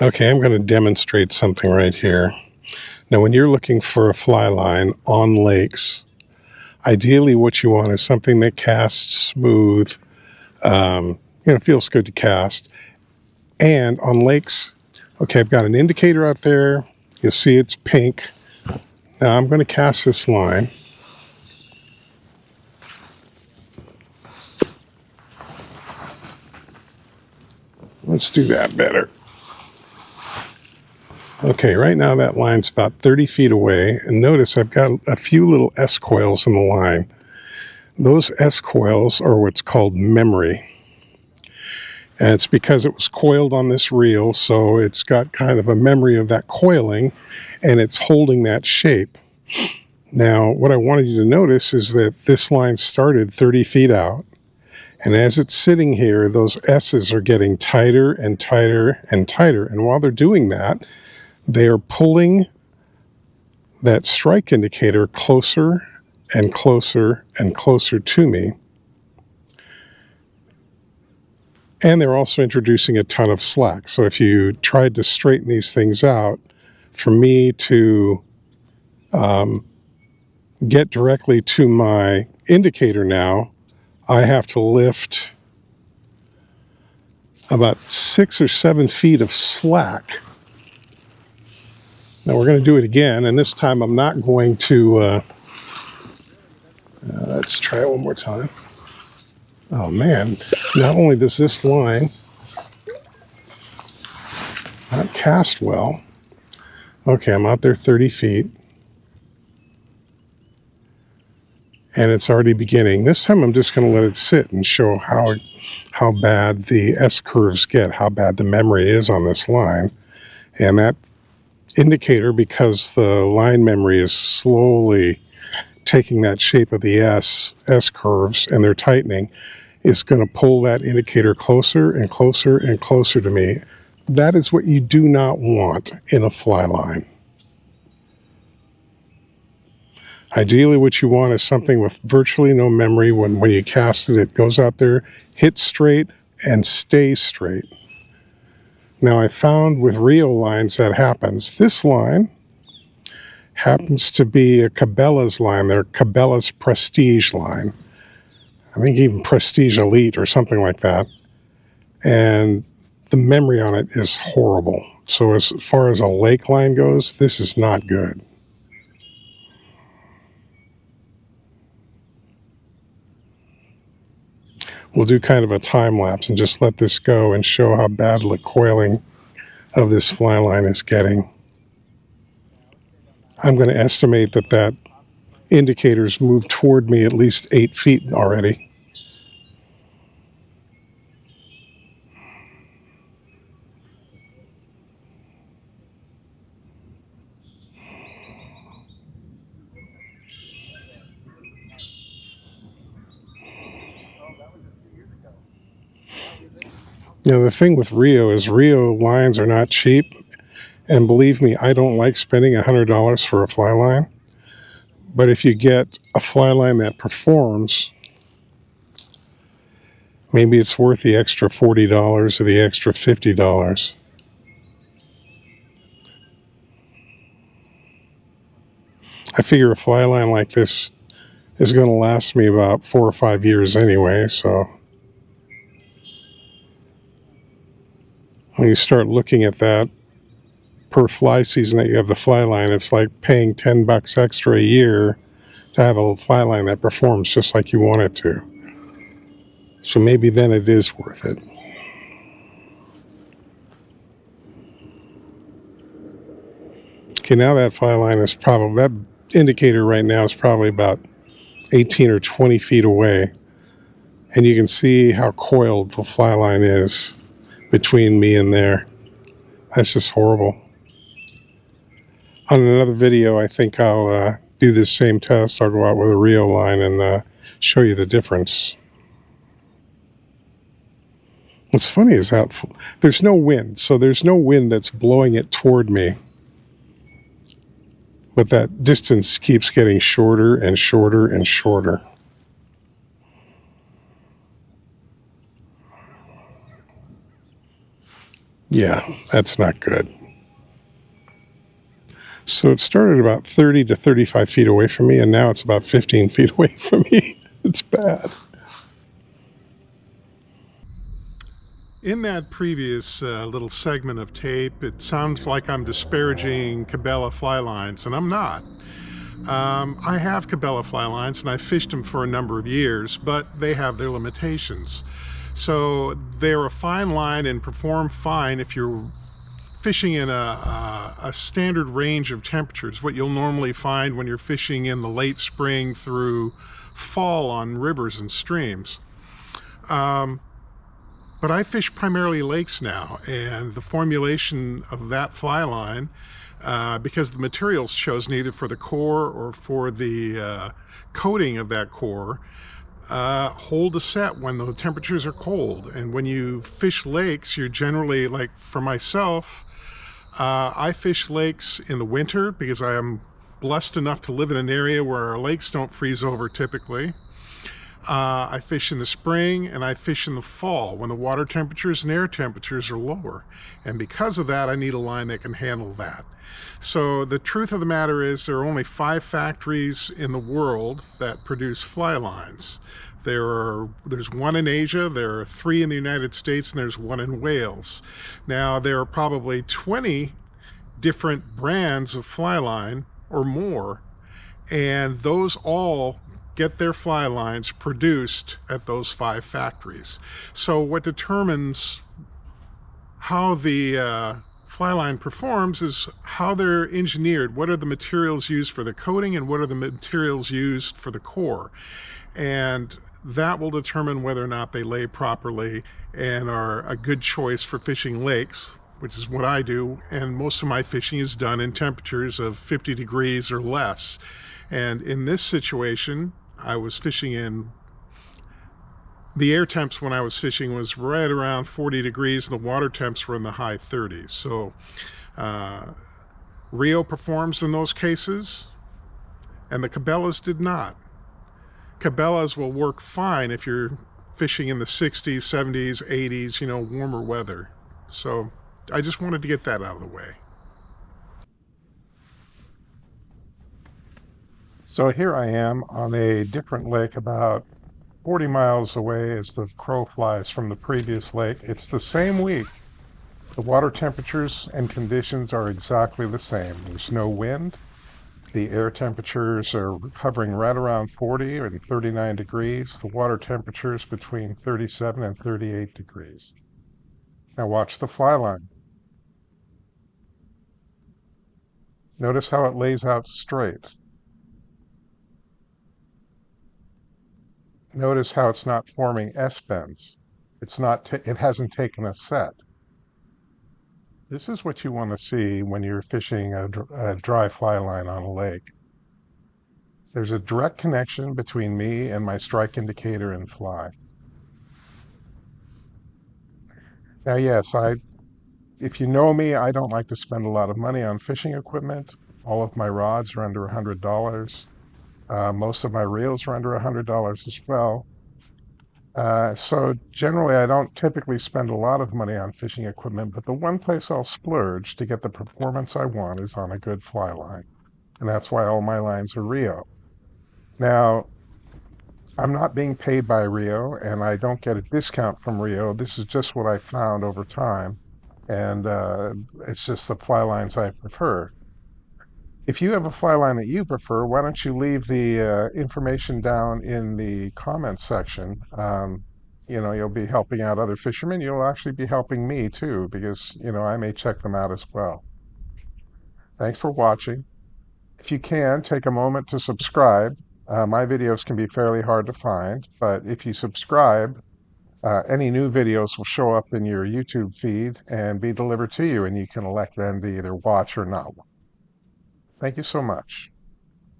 Okay, I'm going to demonstrate something right here. Now, when you're looking for a fly line on lakes, ideally what you want is something that casts smooth, feels good to cast. And on lakes, okay, I've got an indicator out there. You'll see it's pink. Now I'm going to cast this line. Let's do that better. Okay, right now that line's about 30 feet away, and notice I've got a few little S-coils in the line. Those S-coils are what's called memory. And it's because it was coiled on this reel, so it's got kind of a memory of that coiling, and it's holding that shape. Now, what I wanted you to notice is that this line started 30 feet out, and as it's sitting here, those S's are getting tighter and tighter and tighter, and while they're doing that, they are pulling that strike indicator closer and closer and closer to me. And they're also introducing a ton of slack. So if you tried to straighten these things out, for me to get directly to my indicator now, I have to lift about 6 or 7 feet of slack. Now we're going to do it again, and this time I'm not going to, let's try it one more time. Oh man, not only does this line not cast well, okay, I'm out there 30 feet, and it's already beginning. This time I'm just going to let it sit and show how bad the S-curves get, how bad the memory is on this line. And that indicator, because the line memory is slowly taking that shape of the S-curves and they're tightening, is going to pull that indicator closer and closer and closer to me. That is what you do not want in a fly line. Ideally, what you want is something with virtually no memory. When you cast it, it goes out there, hits straight, and stays straight. Now, I found with Rio lines that happens. This line happens to be a Cabela's line. They're Cabela's Prestige line. I think even Prestige Elite or something like that. And the memory on it is horrible. So as far as a lake line goes, this is not good. We'll do kind of a time lapse and just let this go and show how bad the coiling of this fly line is getting. I'm going to estimate that indicator's moved toward me at least 8 feet already. Now, the thing with Rio is Rio lines are not cheap. And believe me, I don't like spending $100 for a fly line. But if you get a fly line that performs, maybe it's worth the extra $40 or the extra $50. I figure a fly line like this is going to last me about 4 or 5 years anyway, so when you start looking at that per fly season that you have the fly line, it's like paying $10 extra a year to have a fly line that performs just like you want it to. So maybe then it is worth it. Okay, now that fly line is probably, that indicator right now is probably about 18 or 20 feet away. And you can see how coiled the fly line is between me and there. That's just horrible. On another video, I think I'll do this same test. I'll go out with a Rio line and show you the difference. What's funny is that there's no wind, so there's no wind that's blowing it toward me. But that distance keeps getting shorter and shorter and shorter. Yeah, that's not good. So it started about 30 to 35 feet away from me, and now it's about 15 feet away from me. It's bad. In that previous little segment of tape, it sounds like I'm disparaging Cabela fly lines, and I'm not. I have Cabela fly lines, and I've fished them for a number of years, but they have their limitations. So they're a fine line and perform fine if you're fishing in a standard range of temperatures, what you'll normally find when you're fishing in the late spring through fall on rivers and streams. But I fish primarily lakes now, and the formulation of that fly line, because the materials chosen either for the core or for the coating of that core, hold a set when the temperatures are cold. And when you fish lakes, you're generally, like for myself, I fish lakes in the winter because I am blessed enough to live in an area where our lakes don't freeze over typically. I fish in the spring and I fish in the fall when the water temperatures and air temperatures are lower. And because of that, I need a line that can handle that. So the truth of the matter is there are only 5 factories in the world that produce fly lines. There's 1 in Asia, there are 3 in the United States, and there's 1 in Wales. Now, there are probably 20 different brands of fly line or more, and those all get their fly lines produced at those 5 factories. So what determines how the fly line performs is how they're engineered. What are the materials used for the coating and what are the materials used for the core? And that will determine whether or not they lay properly and are a good choice for fishing lakes, which is what I do. And most of my fishing is done in temperatures of 50 degrees or less. And in this situation, I was fishing in the air temps when I was fishing was right around 40 degrees and the water temps were in the high 30s. So Rio performs in those cases and the Cabela's did not. Cabela's will work fine if you're fishing in the 60s, 70s, 80s, warmer weather. So I just wanted to get that out of the way. So here I am on a different lake about 40 miles away as the crow flies from the previous lake. It's the same week. The water temperatures and conditions are exactly the same. There's no wind. The air temperatures are hovering right around 40 and 39 degrees. The water temperatures between 37 and 38 degrees. Now watch the fly line. Notice how it lays out straight. Notice how it's not forming S-bends. It hasn't taken a set. This is what you want to see when you're fishing a dry fly line on a lake. There's a direct connection between me and my strike indicator and fly. Now, yes, if you know me, I don't like to spend a lot of money on fishing equipment. All of my rods are under $100. Most of my reels are under $100 as well. So generally, I don't typically spend a lot of money on fishing equipment, but the one place I'll splurge to get the performance I want is on a good fly line. And that's why all my lines are Rio. Now, I'm not being paid by Rio, and I don't get a discount from Rio. This is just what I found over time, and it's just the fly lines I prefer. If you have a fly line that you prefer, why don't you leave the information down in the comments section? You'll be helping out other fishermen. You'll actually be helping me too, because, I may check them out as well. Thanks for watching. If you can, take a moment to subscribe. My videos can be fairly hard to find, but if you subscribe, any new videos will show up in your YouTube feed and be delivered to you, and you can elect then to either watch or not watch. Thank you so much.